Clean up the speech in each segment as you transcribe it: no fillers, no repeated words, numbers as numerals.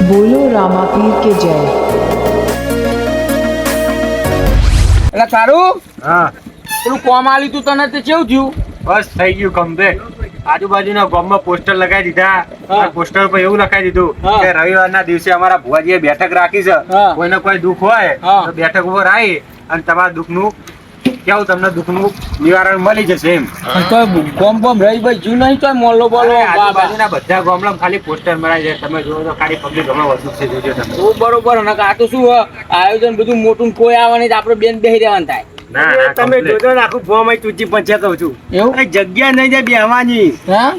બોલો રામાપીર કે જય. એટલે તારું હા પેલું કોમ આલી તું તને તે કેવું થયું? બસ થઈ ગયું કમ્પ્લીટ. આજુબાજુના ગામમાં પોસ્ટર લગાવી દીધા. હા. પોસ્ટર પર એવું લખાઈ દીધું હા. કે રવિવારના દિવસે અમારા ભુવાજીએ બેઠક રાખી છે. હા. કોઈને કોઈ દુઃખ હોય હા. તો બેઠક ઉપર આવી અને તમારા દુઃખનું કેવું તમને દુઃખનું નિવારણ મળી જશે એમ. કોમ કોમ રહી ભાઈ જુ નહીં તો મોલ્લો બોલો આજુબાજુના બધા ગામડામાં ખાલી પોસ્ટર મરાય છે. તમે જોવો તો ખાલી પબ્લિક હમણાં વધુ છે. જોજો તમે. તો બરોબર ને આ તો શું આયોજન બધું મોટું કોઈ આવે નહીં તો આપણે બેન બેહી રહેવાનું થાય. ના, ના, તમે complete. જોજો ને આખું ગોમ અહીં તૂટી પંચાયત કહું છું. એવું? અરે જગ્યા નહીં જાય બેહવાની. હા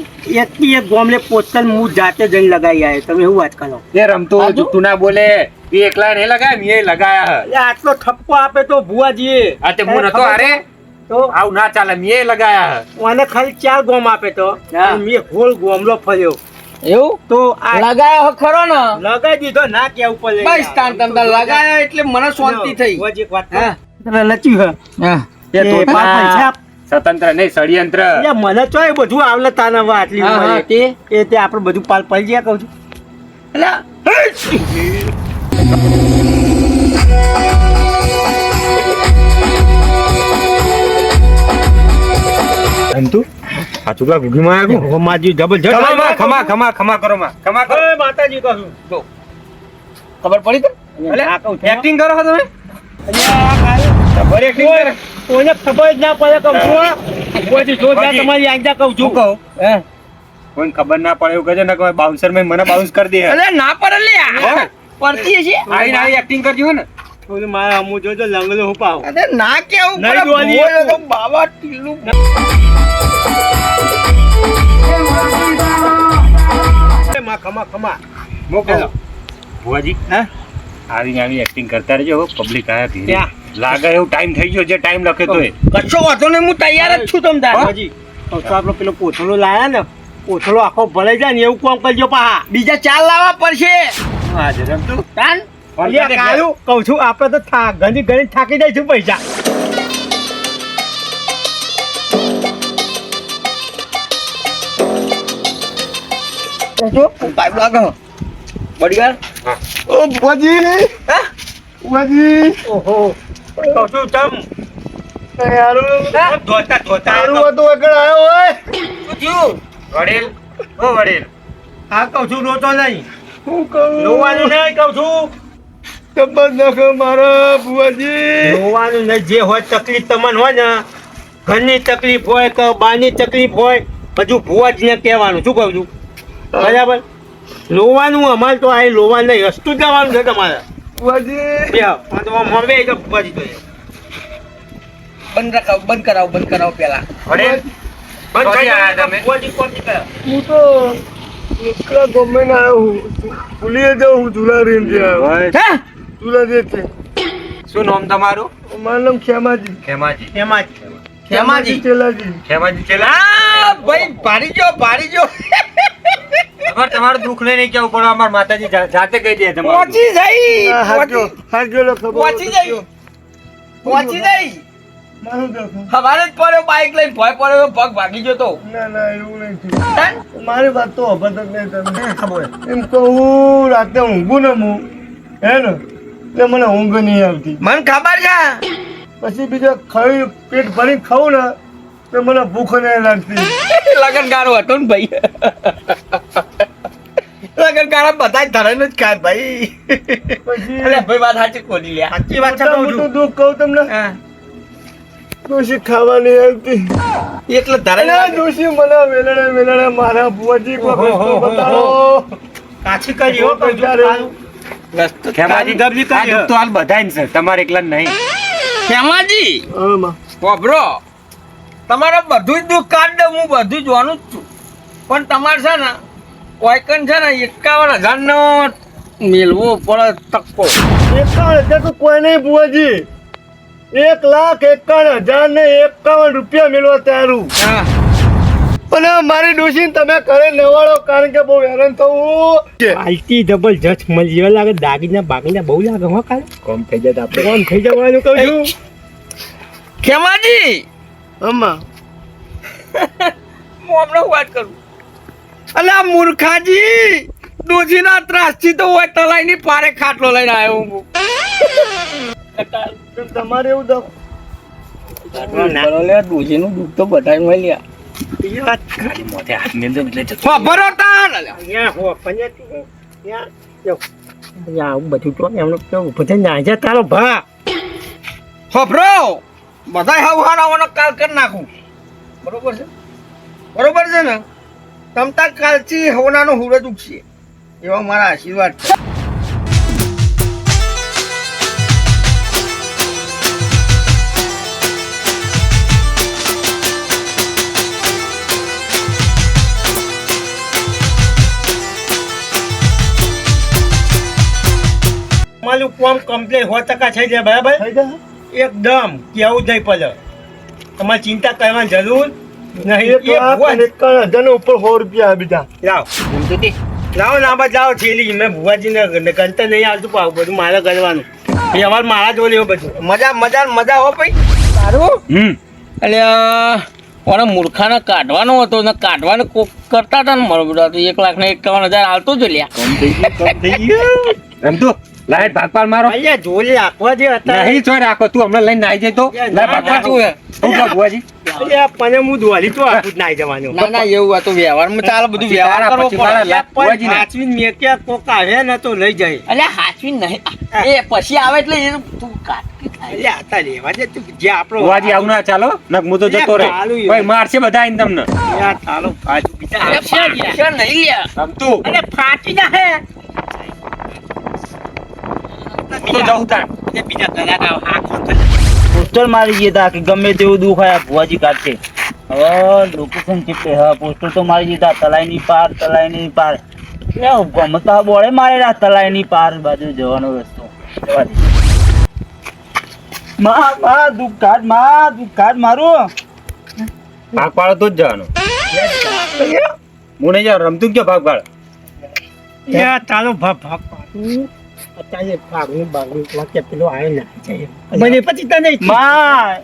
એકથી એક ગોમને પોસ્ટર હું જાતે જઈને લગાવી આવ્યો. તમે એવું વાત કરો? એ રમતો સાચું? જુઠ્ઠું ના બોલે. એ એકલા નહીં લગાયા, મેં લગાયા. એટલે આટલો ઠપકો આપે તો ભુવાજીએ. આ તે હું નતો હારે? તો આવું ના ચાલે, મેં લગાયા. મને ખાલી 4 ગોમ આપે તો હા. અને મેં હોલ ગોમલો ફર્યો. એવું તો આ લગાયો ખરો ને લગાવી દીધો ના કેવું પડે. બસ તાન તમ લગાયો એટલે મને શાંતિ થઈ. ભુવાજી એક વાત હા. કહું? લચ્યું હે. હા એ તો એ પાંચ પૈસા આપ. સ્વતંત્ર નહીં, ષડયંત્ર. એટલે મને ચોય બધું આવલે તાને હવે આટલી હા, હા, ઉંમરે. તે આપણે બધું પાલ પડી ગયા કહું છું. એટલે અંતુ આ ચૂકલા ગુગીમાં આવ્યો. હોમાજી જબરજસ્ત. ખમા કરો માં. ખમા કરો. ઓય માતાજી કહું છું. જો ખબર પડી તો આ કહું છું. એક્ટિંગ કરો છો તમે? અહીંયા આ ખાલી જબર acting કરે. કોઈને ખબર જ ના પડે કહું છું. ભુવાજી જો ત્યાં ભુવાજી. તમારી આજ્ઞા કહું શું છું. કહું? હે કોઈને ખબર ના પડે એવું કહેજો ને કે બાઉન્સર મેં મને બાઉન્સ કરી દે. અરે ના પડે લે હે? પડતી છે આઈ એક્ટિંગ કરજો ને. ઓલું મારા અમુ જોજો લંગલો હું પાવ. અરે ના કેવું નહીં પડે ડોલી બોલો તો એકલું. બાબા ટીલું ખમા. મોકલો. ભુવાજી હે? આવી એક્ટિંગ કરતા રહેજો. પબ્લિક આયા ધીરે. ક્યાં? લાગે એવું ટાઈમ થઈ ગયો જે ટાઈમ લખે તોય. કશો વાંધો નહીં હું તૈયાર જ છું તમ તાર ભુવાજી, તો આપણો પેલો કોથળો લાયા ને કોથળો આખો ભરાઈ જાય ને એવું કામ કરજો પાહા. બીજા 4 લાવવા પડશે આજે રમતું. તાન અલ્યા કાળું કહું છું આપણે તો ઘણી થાકી જઈશું પૈસા. જો પાઇપ લાગો બડીવાર ઓ ભુવાજી, હા ભુવાજી. ઓહો કહું છું તમ ધોતા શું થયું વડીલ ઓ વડીલ હા કહું છું રોતો નહીં. હું કહું રોવાનું નહીં કહું છું. તપસ નાખો મારા બુઆજી. રોવાનું નહીં. જે હોય તકલીફ તમને હોય ને ઘરની તકલીફ હોય કે બાની તકલીફ હોય બધું ભુવાજીને કહેવાનું. શું કહું છું બરાબર? લોવાનું અમારે તો આ લોવા નહીં હસતું જવાનું છે તમારે. બુઆજી બે હા તો મળવે તો ભુવાજી તો બંધ કરાવો પેલા વડીલ બંધ થઈ આયા જાય તમે? ભુવાજી કોની કરે? હું તો એકલા ગમે આવ્યો હું ભૂલી જાઉં હું જુલારી આવ્યો હોય. હે જુલારી છે શું નામ તમારું? મારું નામ ખેમાજી. ખેમાજી. એમાં જ ખેમાજી ચેલાજી. ખેમાજી ચેલા. આ ભાઈ ભારી જો તમારે તમારું દુઃખ નહીં કેવું પડે. અમાર માતાજી જાતે કહી દે તમારું. પહોંચી જઈ હા, હાજો હાજો લો ખબર. પહોંચી જઈ મારું દુઃખ. હવારે જ પડ્યો બાઈક લઈને ભોય પડ્યો પગ ભાગી ગયો તો ના ના એવું નહીં થયું. તાન? મારી વાત તો હબત જ નહીં તમને એમ કહું રાતે ઊંઘું ને હું હે ને એટલે મને ઊંઘ નહીં આવતી. મને ખબર છે પછી બીજા ખાઈ પેટ ભરીને ખાઉં ને તો મને ભૂખ નહીં લાગતી. લગનગારો હતો ને ભાઈ લગનગારા બધા જ ધરાઈને જ ખાય ભાઈ પછી અલે ભાઈ વાત સાચી કોની લે સાચી વાત છે મોટા કહું છું. મોટું દુઃખ કહું તમને હા, ડોશી ખાવા નહીં આવતી. એટલે ધરાઈને અલા, લાગે. ડોશી મને વેલણે મારા બુઆજી કોઈ રસ્તો બતાવો. કાચી કરી હો કહું છું. રસ્તો ખેમાજી ગબજી કરી. આ દુઃખ તો હાલ બધાય છે, તમારે એકલા જ નહીં. ખેમાજી હા, માં. વાપરો તમારે બધું જ દુઃખ કાઢ દઉં હું બધું જ જોવાનું જ છું પણ તમારે છે ને કોઈકન છે ને 51,000 નો મેળવો પડે તક્કો 51,000 તો કોઈ નહીં બુઆજી. 1,51,000 ને 51 રૂપિયા મેળવા તારું. હા અને મારી ડોશીને તમે ઘરે નવાડો કારણ કે બહુ હેરાન થવું. પાલટી જબરજસ્ત મળી એવા લાગે. દાગીના બાગીના બહુ લાગે હો કાલે. કોમ થઈ જાય તો આપણે કોણ થઈ જવાનું કહું છું. ખેમાજી આમાં હું હમણાં વાત કરું અલા મૂર્ખાજી ડોશીના ત્રાસથી તો હોય તલાઈની પારે ખાટલો લઈને આવ્યો હું. તમારે એવું દો ડોશીનું દુઃખ તો બધાય મળ્યા. ખબરો તાન અહીંયા હો પંજાબ ત્યાં જો આવું બધું તો એમનો કેવું બધા નાજા તારો ભા ખબરો બધાય હવારાવાનો કાલ કરી નાખું. બરોબર છે ને તમતા કાલથી હવનાનો હુરજ ઉગશે એવા મારા આશીર્વાદ છે. તમારું કામ કમ્પ્લીટ 100% થઈ જાય બરાબર થઈ જાય એકદમ કેવું થઈ પડે તમારે ચિંતા કરવાની જરૂર નહીં એક લાખ અને 51,000 ઉપર 100 રૂપિયા બીજા લાવો લાંબા જાઓ છેલી મેં ભુવાજીને ગણતર નહીં આવતું પાવ બધું મારે કરવાનું વ્યવહાર મારા જોડે એવું બધું મજા હો ભાઈ સારું. એટલે ઓને મૂર્ખાને કાઢવાનો હતો ને કાઢવાને કોક કરતા હતા ને મારો બેટા તો 1,51,000 આવતો જ લ્યા. રમતું લાઈટ ભાગપાલ મારો અહીંયા જોડે રાખવા જે હતા નહીં ચોય રાખો તું હમણાં લઈને આવી જાય તો લાઈટ ભાગપાલ શું હે શું કહો ભુવાજી પણ હું દોરી તો આપું જ ના જવાનું ના એવું આ તો વ્યવહારમાં ચાલે બધું વ્યવહાર કરવો પછી મારા પડે. લાખ ભુવાજી ના. હાચવીને મેક્યા કોક આવે ને તો લઈ જાય અલ્યા હાચવી નહીં એ પછી આવે એટલે એ તું કાઢ. અલ્યા હતા લેવા દે તું જે આપણો ભુવાજી આવું ના ચાલો નક હું તો જતો રહે ભાઈ મારશે બધા આઈને તમને યાર તારો ફાટ બીજા અલ્યા પાછળ નહીં લ્યા. રમતું અરે ફાટી ના હે તો જવું તાણ બીજા કલાકાર આખો પોસ્ટર મારી ગયા હતા કે ગમે તેવું દુઃખ હોય ભુવાજી કાઢશે. હવે લોકેશન ચીપે હા પોસ્ટર તો મારી ગયા હતા તલાઈની પાર ગમતા બોળે મારેલા તલાઈની પાર બાજુ જવાનો રસ્તો જવા દે. માં દુઃખ કાઢ મારું ભાગ પાડો તો જ જવાનું હું નહીં જાઉં રમતું ક્યાં ભાગ પાડ યાર તારો ભાગ પાડું અત્યારે ભાગનું વાક્ય પેલો આવે ના જાય મને પછી તને માં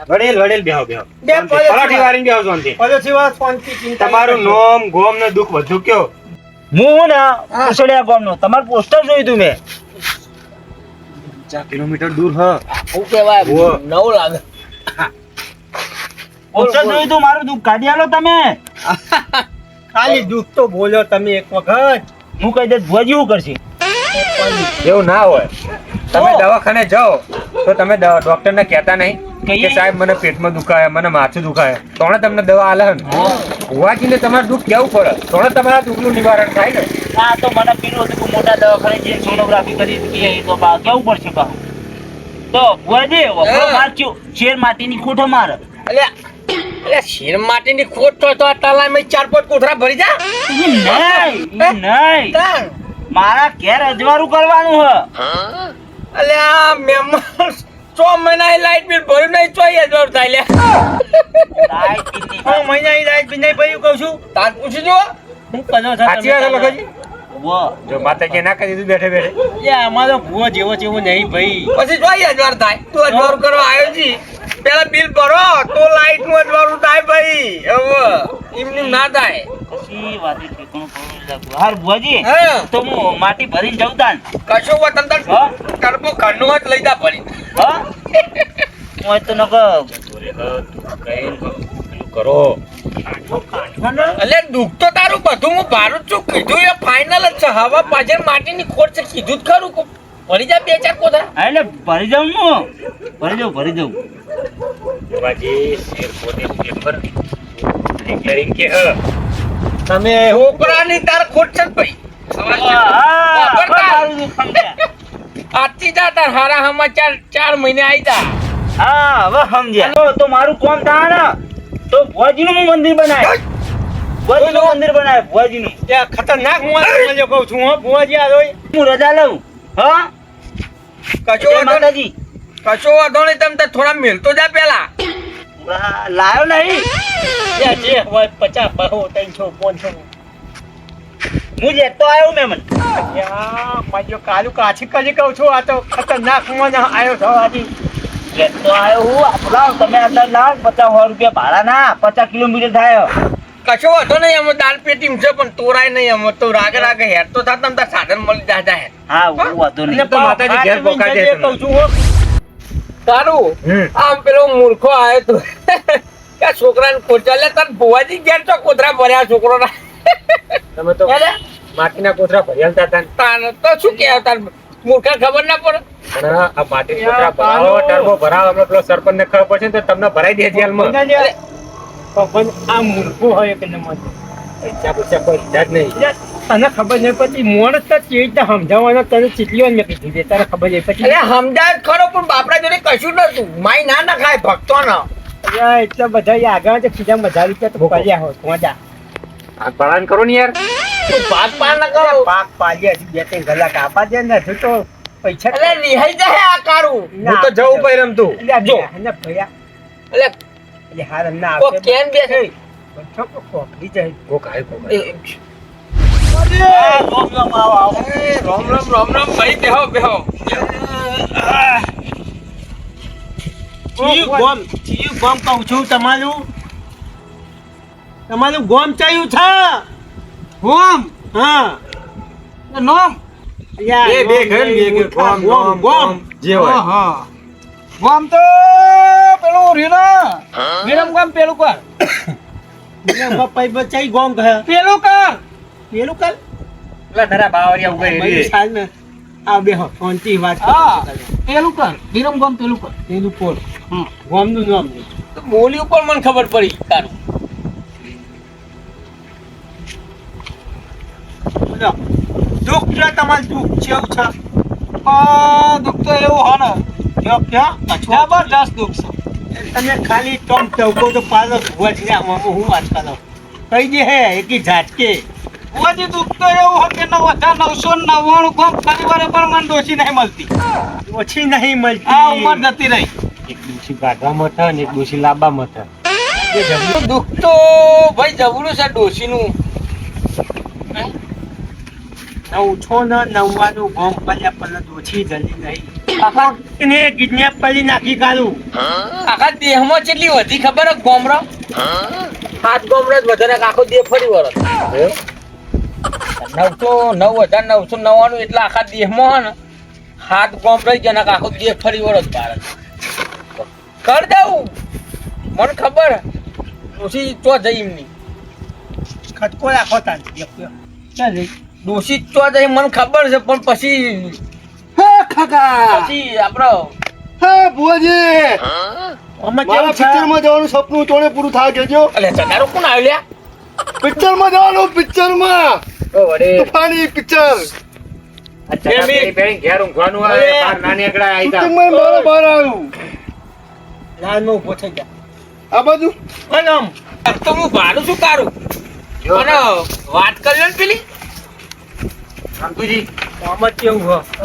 વડેલ બેહો પરાઠી વાળીને બેહો શાંતિ. તમારું નોમ ગોમ ને દુઃખ બધું કયો હું ને કુશળિયા ગામનો તમારું પોસ્ટર જોયું તું મેં 4 કિલોમીટર દૂર હ શું કહેવાય ઓ. નવું લાગે. પોસ્ટર જોયું તું મારું દુઃખ કાઢી આલો તમે. ખાલી દુઃખ તો બોલ્યો તમે એક વખત હું કહી દે ભુવાજી શું કરશે એવું ના હોય તમે દવાખાને જાઓ તો તમે ડોક્ટરને કહેતા નહીં કહીએ. કે સાહેબ મને પેટમાં દુખાય મને માથું દુખાય તોણે તમને દવા આલે ને ભુવાજીને તમારું દુઃખ કેવું પડે તોણે તમારા દુઃખનું નિવારણ થાય ને. હા તો મને પેલું હતું કે મોટા દવાખાને જે સોનોગ્રાફી કરી હતી એ તો કેવું પડશે બા તો ભુવાજી મારચ્યું શેર માટીની ખોટો માર અલ્યા શેર માટેની ખોટ તો આ તલાઈમાં 4-5 કોઠરા ભરી જા. નહીં મારા ઘેર અજવાળું કરવાનું હ અલ્યા મહેમાન 6 મહિના લાઈટ બિલ ભર્યું નહીં ચોય હજાર થાય લ્યા. 6 મહિના લાઈટ બિલ નહીં ભર્યું કહું છું તાર પૂછી જો હું કરો છો સાચી વાત છે લખોજી વો જો માતાજી ના કરી દીધું બેઠે બેઠે અમારો ભૂવો જેવો નહીં ભાઈ પછી ચોય હજાર થાય. તું અજવાળું કરવા આવ્યો છી પેલા બિલ ભરો તો લાઈટ નું અજવાળું થાય ભાઈ. હવે એમનું ના થાય. કશી વાતે ઠેકાણું ખબર લાગુ હાર ભુવાજી હા તો હું માટી ભરીને જઉં તાન કશો વતન તર હા? ટર્બો ઘરનું જ લઈ જા ભરી. હા હું તો નક કરો એટલે દુઃખ તો તારું બધું હું ભારું જ છું કીધું એ ફાઇનલ જ છે. હવા પાછળ માટીની ખોટ છે કીધું જ ખરું ભરી જા 2-4 કોઠા. હા એટલે ભરી જાઉં હું ભરી જાઉં ભુવાજી શેર પોતે પેપર રિપેરિંગ કે હ તમે છોકરાની તાર ખોટ છે જ ભાઈ. મારું દુઃખ સમજ્યા આજથી જા તાર હારા સમાચાર 4 મહિને આવી જા. હા હવે સમજ્યા તો મારું કોમ થાય ને તો ભુવાજીનું હું મંદિર બનાય ભુવાજીનું ત્યાં ખતરનાક મળ્યો કહું છું હો ભુવાજી આ જોઈ હું રજા લઉં હા કશો જય વાંધો નહીં. માતાજી કશો વાંધો નહીં. તમે તાર થોડા મેલતો જા પેલા. લાયો નહીં જે હોય 50 બહુ 300 500 હું લેતો આવ્યો મેમન માજો કાલુ કાછી કરી કહું છું આ તો ખતરનાક મને આવ્યો થવાથી લેતો આવ્યો હું આપણા તમે અંદર લાવ 50 રૂપિયા ભાડા ના 50 કિલોમીટર થાય કશો હતો નહીં અમે દાલ પેટી છે પણ તોરાય નહીં અમે તો રાગે રાગે હેર તો થતા ને તાર સાધન મળી જાય હે હા હું વાંધો નહીં તો માતાજી ઘેર પોકાઈ જાય કહું છું હો. તારું આમ પેલો મૂર્ખો આવ્યો તો કે છોકરાને કોચાલે તાર ભુવાજી ઘેર તો કોતરા ભર્યા છોકરોના તમે તો માટીના કોથળા ભર્યા હતા ને. તાર તો શું કહેવાય તાર મૂર્ખા ખબર ના પડે પણ આ માટીના કોથળા ભરાવો ટર્બો ભરાવો હમણાં પેલો સરપંચને ખબર પડશે ને તો તમને ભરાઈ દે જેલમાં. પણ આ મૂર્ખો હોય કે ન માનતો. પૈસા પૈસા કોઈ લીધા જ નહીં. તને ખબર નહીં પછી મોણ તો કેવી રીતે સમજાવવાના તને ચીટલીઓ મેં કીધી દે તારે ખબર નહીં પછી અરે સમજાય ખરો પણ બાપરા જોડે કશું નતું માઈ ના નખાય ભક્તો ન અરે એટલા બધા ઈ આગળ તો ખીજા મજા રીતે તો પાલ્યા હોત મજા આ ભરાન કરો ને યાર. ભાગ પાડ ના કરો પાક પાલ્યા હજી બે ત્રણ કલાક આપા દે ને હજુ તો પૈસા એટલે રિહાઈ જાય આ કારું હું તો જવું પઈ રમતું. જો. ભૈયા એટલે એટલે હાર ના કોક કેન બેસે ખોખરી જાય કોક આય કોક આય. રામ રામ ભાઈ બેહો બેહો ચિયું ગોમ કહું છું તમારું ગોમ ચાયું છે ગોમ હા નોમ બે ઘર બે ઘર ગોમ ગોમ ગોમ જે હોય. હા ગોમ તો પેલું રીના વિરમ ગોમ પેલું કર પપ્પા બચાઈ ગોમ ગયા પેલું કર પેલું કર પેલા તારા બાવરિયા ઉભા ભાઈ રહી. સાલ ને આ બે ફોનથી વાત હા પેલું કર વિરમ ગોમ પેલું કર પેલું પોલ ગોમનું નામ તો બોલી ઉપર મને ખબર પડી તારું દુઃખ છે તમારું દુઃખ કેવું છે દુઃખ તો એવું હો ને જો ક્યાં જબરદસ્ત દુઃખ છે તમે ખાલી ટમ ટવકો તો પાલો વચ આમાં હું વાત કરો કઈ દે હે એકી ઝાટકે હજી દુઃખ તો એવું હોય કે 9,999 ગોમ ફરી વારે પણ મને ડોસી નહીં મળતી ઓછી નહીં મળતી આ ઉંમર જતી રહી એક ડોશી ગાઢવામાં થાય ને એક ડોશી લાંબામાં થાય. દુઃખ તો ભાઈ જબરું છે ડોસીનું નવસો ને 99 ગોમ પડ્યા પણ ઓછી જલ્દી નહીં એને કિડનેપ કરી નાખી કાઢું આખા દેહમાં કેટલી વધી ખબર હે ગોમરો 7 ગોમરો જ વધારે આખો દેહ ફરી વળે 9,999 એટલે આખા દેહમાં હે ને 7 ગોમરો જ જેના આખો દેહ ફરી વળે ભારત કર દઉં મને ખબર હે. ડોસી ચો જઈ એમની ખટકો રાખો તાન ચાલ ડોસી ચો જઈ મને ખબર છે પણ પછી પછી આપણો હા ભુવાજી આમાં મારા કેવું છે પિક્ચરમાં જવાનું સપનું ચોણે પૂરું થાય કેજો. અલે ચડારો કોણ આવ્યા પિક્ચરમાં જવાનું પિક્ચરમાં ઓ વડે તૂફાની પિક્ચર આ ચટાઈ પહેરીને ઘેર ઊંઘવાનું આવે બાર નાની એકડા આવી જા. પિક્ચરમાં મારા બહાર આવ્યું લાલમાં ઊભો થઈ જા આ બાજુ આમ તો હું ભાડું શું કારું જો અને વાત કરી લો ને પેલી રામતુજી આમાં કેવું હ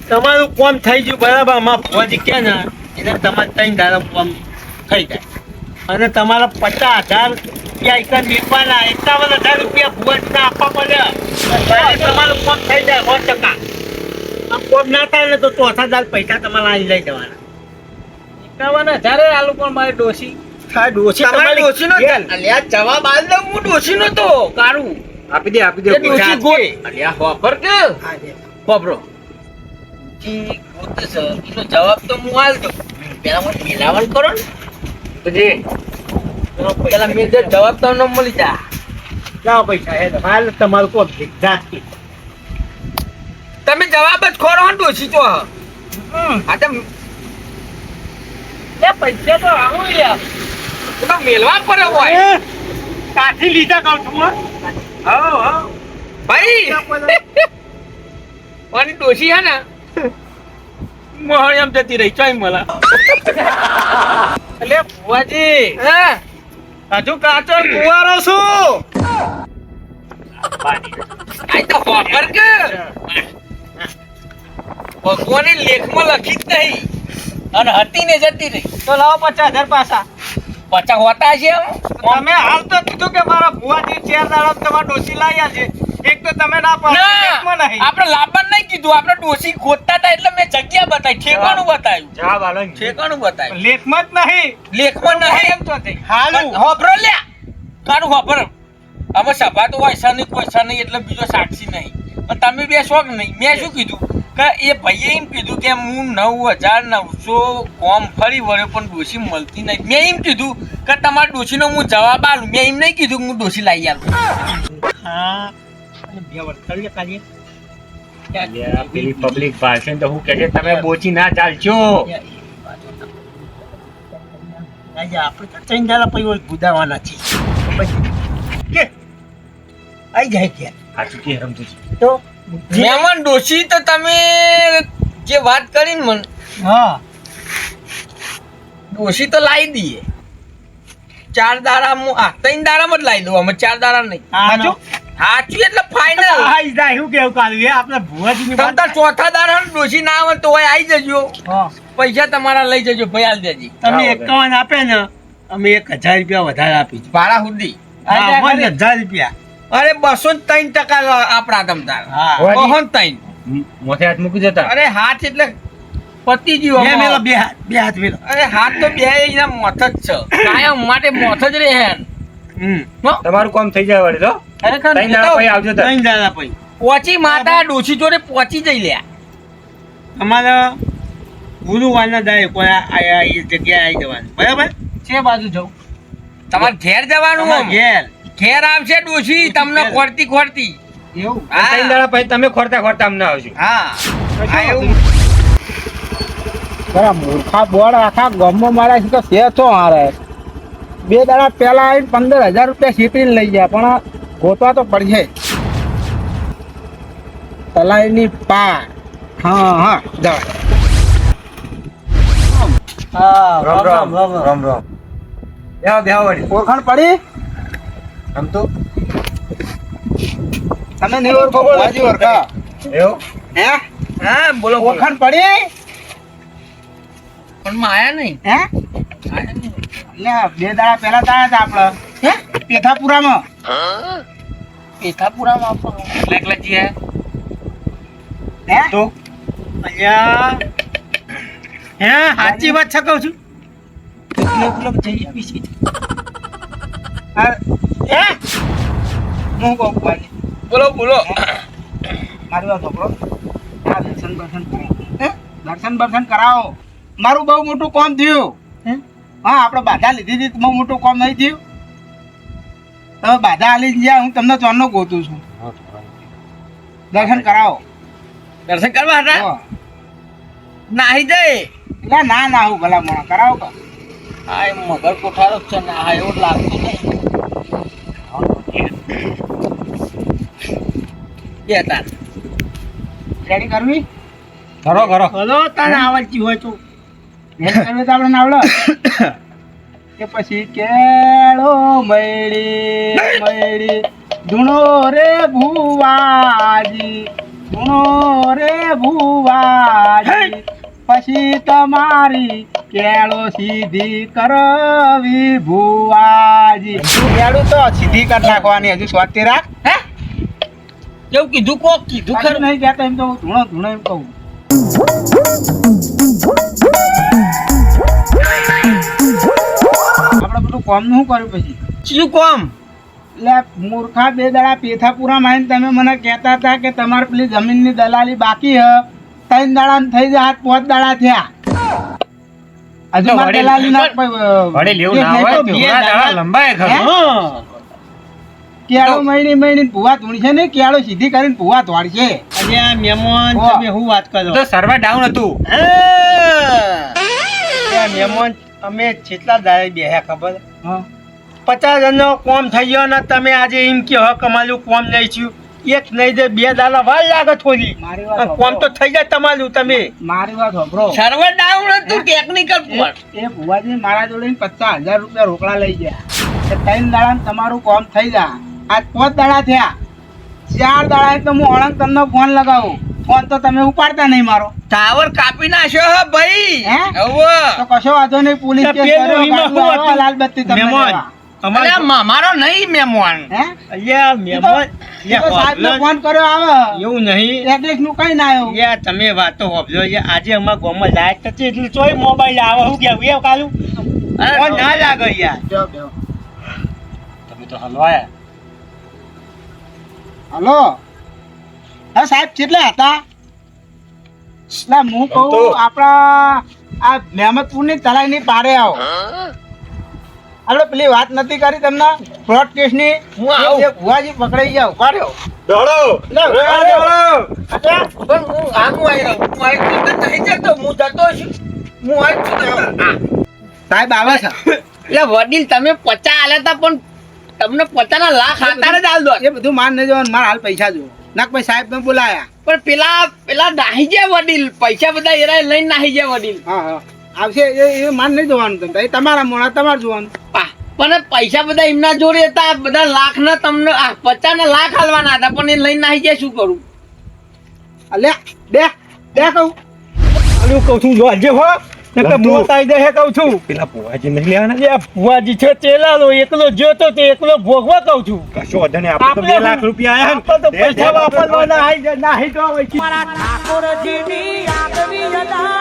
તમારું કોમ થઈ ગયું બરાબર આમાં ફોજી કે ને એટલે તમારે 3 દાડા કોમ થઈ જાય અને તમારા 50,000 રૂપિયા એકદમ વેચવાના 51,000 રૂપિયા ભુવનના આપવા પડે ત્યારે તમારું કોમ થઈ જાય 100%. આમ કોમ ના થાય ને તો ચોથા દાડ પૈસા તમારા અહીં લઈ જવાના 51,000 આલુ પણ મારી ડોસી થાય ડોશી તમારી તમારી ડોસી નો અલ્યા જવાબ આલ દઉં હું ડોસી નો તો કારું આપી દે એ ડોસી ગોત અલ્યા હોફર કે હા, દે. હોફરો જી ગોત છે એનો જવાબ તો હું આલ દઉં પેલા મને મિલાવણ કરો ને તુજી પેલા મેં જવાબ તમને મળી જા લાવો પૈસા એ હાલ તમારું કોમ છે જાતી તમે જવાબ જ ખોરો ને ડોસી તો હા તો લે પૈસા તો આવું યાર તો મેલવા પડે હોય કાઠી લીધા કહું છું હો. ભાઈ મારી ડોસી હે ને મોહળી આમ જતી રહી ચોઈ मला અલે ભુવાજી હે હજુ કાચો કુવારો છું આઈ તો હોકર કે ભગવાને લેખમાં લખી જ નહીં અને હતી ને જતી રહી તો લાવો 50,000 પાછા 50 હોતા છે તમે હાલ તો કીધું કે મારા ભુવાજી 4 દાડા તમારા ડોસી લાવ્યા છે એક તો તમે ના પાડો એકમાં નહીં આપણે લાંબન નહીં કીધું આપણે ડોસી ખોદતા હતા એટલે મેં જગ્યા બતાવી ઠેકાણું બતાવ્યું જવાબ આલો ને. ઠેકાણું બતાવ્યું લેખમાં જ નહીં લેખમાં નહીં એમ તો થઈ હાલું હોભરો લ્યા કારું ખબર અમે સભા તો વૈસા નહીં પૈસા નહીં એટલે બીજો સાક્ષી નહીં પણ તમે બે શોખ નહીં મેં શું કીધું કે એ ભાઈએ એમ કીધું કે હું 9,900 કોમ ફરી વળ્યો પણ ડોશી મળતી નહીં મેં એમ કીધું કે તમારા ડોશીનો હું જવાબ આલું મેં એમ નહીં કીધું કે હું ડોશી લાવી આલું હા અને બે વર્ષ કરી કાઢીએ યાર, પેલી પબ્લિક ભાષણ તો હું કહે છે તમે બોચી ના ચાલશો. આજે આપણે તો ત્રણ દાડા પછી ગુદાવાના છે પછી કે આઈ જાય કે સાચું કે રમતું છે. તો મહેમાન ડોશી તો તમે જે વાત કરી ને મને હા ડોશી તો લાવી દઈએ 4 દાડામાં 3 દાડામાં જ લાવી દઉં અમે 4 દાડા નહીં સાચું સાચું એટલે ફાઇનલ આઈ જાય શું કેવું કાઢું એ આપણે ભુવાજીની તમ વાત તાર ચોથા દાડા ડોશી ના આવે તો આવી જજો હા પૈસા તમારા લઈ જજો ભાઈ હાલ દેજી તમે 51 આપે ને અમે 1,000 રૂપિયા વધારે આપીશું ભાડા સુધી હા 1,000 રૂપિયા અરે 203% આપણા તમ તાર હા હોવાજી. 203 મોથે હાથ મૂકી જતા. અરે હાથ એટલે પતિ જીવો બે મેલો બે હાથ મેલો અરે હાથ તો બે એના મોથ જ છે કાયમ માટે મોથ જ રહે હો તમારું કામ થઈ જાય વળી તો ખરેખર ત્રણ દાડા પછી આવજો તાર. ત્રણ દાડા પછી પહોંચી માતા ડોશી જોડે પહોંચી જઈ લ્યા અમારા ગુરુવારના દાય કોઈ આ એ જગ્યાએ આવી જવાનું બરાબર છે બાજુ જવું તમારે ઘેર જવાનું અમારા આમ. ઘેર ઘેર આવશે ડોશી તમને ખોરતી એવું હા. ત્રણ દાડા પછી તમે ખોરતા અમને આવજો. હા હા એવું બરા મૂર્ખા બોર્ડ આખા ગામમાં મારા છે તો છે તો હારે 2 દાડા પહેલા આવીને 15,000 રૂપિયા સીતરીને લઈ ગયા પણ ગોતવા તો પડશે તલાઈની પાર હા હા જવા હા રામ રામ રામ રામ. બેહો બેહો વળી. ઓળખાણ પડી આમ તો તમે નહીં ઓળખો ભુવાજી ઓળખા એવું હે હા બોલો બોલો ઓળખાણ પડી પણ માયા નહીં હે લે 2 દાડા પહેલા તાયા હતા આપણે હે પેથાપુરામાં પેથાપુરામાં એકલા જી હે તો અહીંયા હે સાચી વાત છે કહું છું જઈ આવી છે હે હું કહું ભુવાજી બોલો બોલો મારી વાત સાંભળો આ દર્શન બર્શન કરાવો હે દર્શન બર્શન કરાવો મારું બહુ મોટું કામ થયું હે? હા આપણે બાધા લીધી હતી બહુ મોટું કામ નહીં થયું તમે બાધા આલી ગયા હું તમને ચોરનો ગોતું છું દર્શન કરાવો દર્શન કરવા હતા હો. નાહી જાય એટલે ના ના હું ભલા મોણા કરાવો કા હા એ મગર કોઠારો જ છે ના હા એવું જ લાગતું નહીં બે તાર રેડી કરવી કરો કરો. હલો તને આવડતી હોય તો રેડી કરવી તો આપણે નાવડો કે પછી કેળો મયડી ધૂણો રે ભુવાજી ધૂણો રે ભુવાજી પછી તમારી કેળો સીધી કરવી ભુવાજી કેળું તો સીધી કરી નાખવાની હજુ સ્વાતી રાખ હે કેવું કીધું કોક કીધું ખરું ખરું નહીં કહેતો એમ તો હું ધૂણો ધૂણો એમ કહું આપણે બધું કોમનું શું કર્યું પછી શું કોમ એટલે મૂર્ખા 2 દાડા પેથાપુરા માં તમે મને કહેતા હતા કે તમારે પેલી જમીનની દલાલી બાકી હ 3 દાડા થઈ જાય 5 દાડા થયા હજુ મારે વડીલ- દલાલી ના વડીલ એવું ના હોય. ધોળા દાડા લંબાય ખરું. કેળો મહિની ભૂવા ધૂણશે ને કેળો સીધી કરીને ભૂવા ધોળશે અલ્યા મહેમાન વાહ. તમે શું વાત કરો તો સર્વર ડાઉન હતું. મહેમાન અમે કેટલા દાડે બેહ્યા ખબર હા 50 જણનો કોમ થઈ ગયો ને તમે આજે એમ કે હક અમારું કોમ નહીં થયું એક નહીં દે 2 દાડા વાર લાગે થોડી મારી વાત અને કોમ તો થઈ જાય તમારું તમે મારી વાત સાંભળો સર્વર ડાઉન હતું ટેકનિકલ પર એ ભુવાજી મારા જોડે 50,000 રૂપિયા રોકડા લઈ ગયા કે 3 દાડા તમારું કામ થઈ જા આજ 5 દાડા થયા 4 દાડા તો હું અણંગ તમને ફોન લગાવું ફોન તો તમે ઉપાડતા નહીં મારો ટાવર કાપી નાખ્યો હે ભાઈ હે? હવે તો કશો વાંધો નહીં પોલીસ તો કેસ પેલું કર્યો, એમાં ગાડી શું આવો, હતું? લાલબત્તી તમને મહેમાન લેવા. અમારે અલ્યા મારો નહીં મહેમાન હે અલ્યા મહેમાન એ તો સાહેબને ફોન કર્યો આવે એવું નહીં એડ્રેસ નું કઈ ના આવ્યું યાર તમે વાતો હોભજો આજે અમારા ગામમાં લાયક થતી એટલે ચોય મોબાઈલ આવે હું કેવું એ કાલું અરે ફોન ના લાગે યાર જો, જો. તો હલવાયા. હલો હા સાહેબ કેટલા હતા એટલે હું કહું તો. આપણા આ મહેમદપુરની તળાઈની પારે આવો આપણે પેલી વાત નથી કરી તમને ફ્રોડ કેસની હું આવું. એ ભુવાજી પકડાઈ જાવ પાડ્યો દોડો લે, દોડો. પણ હું આવી રહ્યો હું આવી તો નહીં જતો હું જતો છું હું આવી છું જતા. સાહેબ આવે છે એટલે વડીલ તમે 50 આલ્યા તા પણ તમને 50 ના લાખ હાથારે જ આલ દો એ બધું માન નહીં જવાનું મારા હાલ પૈસા જો નાક ભાઈ સાહેબ ને બોલાયા પણ પેલા નાહી જાય વડીલ પૈસા બધા એરા લઈને નાહી જાય વડીલ હા હા આવશે એ માન નહીં જોવાનું તમને એ તમારા મોણા તમારે જોવાનું પણ પૈસા બધા એમના જોડે હતા બધા લાખ ના તમને 50 ના લાખ હાલવાના હતા પણ એ લઈને નાહી જાય શું કરું લે દે કહું હું કહું છું જો આજે હો નકર તું. મોત આવી દે હે કહું છું. પેલા ભુવાજી નહીં લેવાના એ ભુવાજી છે ચેલાનો એકલો જોતો તે એકલો ભોગવા કહું છું. કશો વાંધો નહીં આપણે તો 2 લાખ રૂપિયા આયા આપણે તો ને. પૈસા વાપરવાના નાહી તો હોય છે. ઠાકોરજીની આગવી અદા